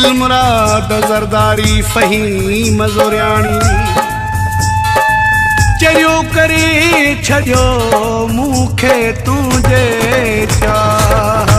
दिल मुराद ज़रदारी फ़हीम ज़ोरियाणी चरियो करे छॾियो मूंखे तुंहिंजे चाह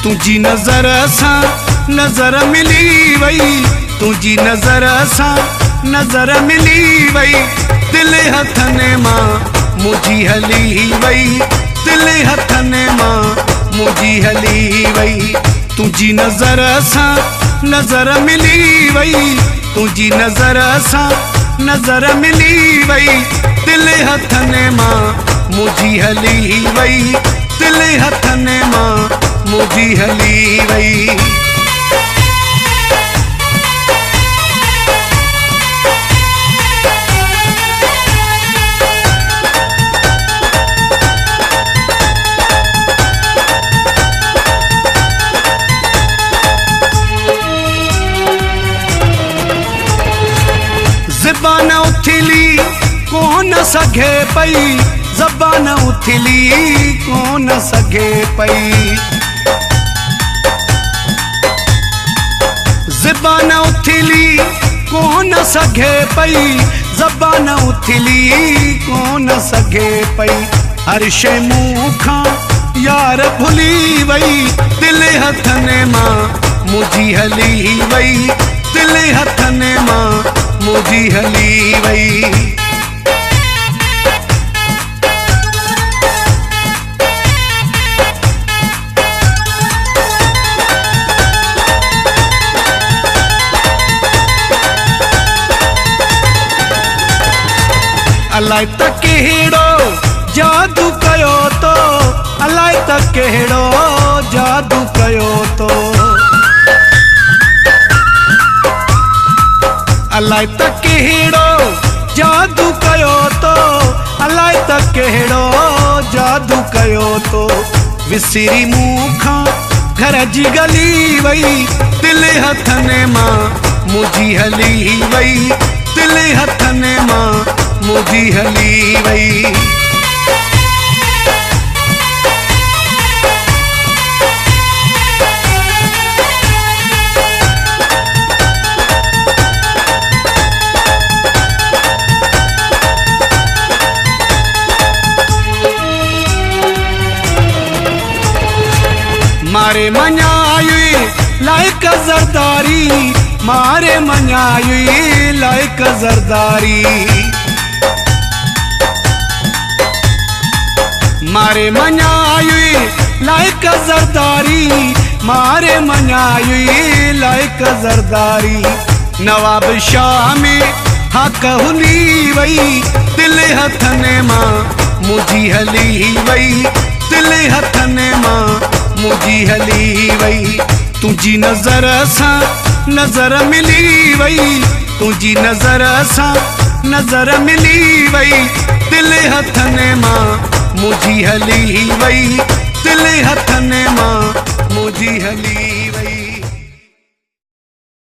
तुझी नज़र सां नज़र मिली वई तुझी नज़र सां नज़र मिली वई दिल हथने मां मुझी हली वई दिल हथने मां मुझी हली वई तुझी नज़र सां नज़र मिली वई तुझी नज़र सां नज़र मिली वई दिल हथने मां मुझी हली वई दिल हथने मां मुझी हली वई ज़बान उथली कोन सघे पई ज़बान उथली कोन सघे पई ज़बान उथली कोन सघे पई ज़बान उथली कोन सघे पई हर शइ मूंखां यार भुली वई दिल हथने मां मुझी हली वई दिल हथने मां मुझी हली वई अलाए त कहिड़ो जादू कयो तो अलाए त कहिड़ो जादू कयो तो अलाए त कहिड़ो जादू कयो तो अलाए त कहिड़ो जादू कयो तो विसरी मूंखां घर जी गली वई दिल हथने मां मुझी हली वई दिल हथने मां मुझी हली वई मारे मञाई लाइक ज़रदारी मारे मञाई लाइक ज़रदारी मारे मञाई लाइक ज़रदारी मारे मञाई लाइक ज़रदारी नवाब शाह में हक हुली वई दिल हथने मां मुझी हली वई दिल हथने मां मुझी हली वई तुझी नज़र सां नज़र मिली वई तुझी नज़र सां नज़र मिली वई दिल हथने मां मुझी हली वई दिल हथने मां मुझी हली वई।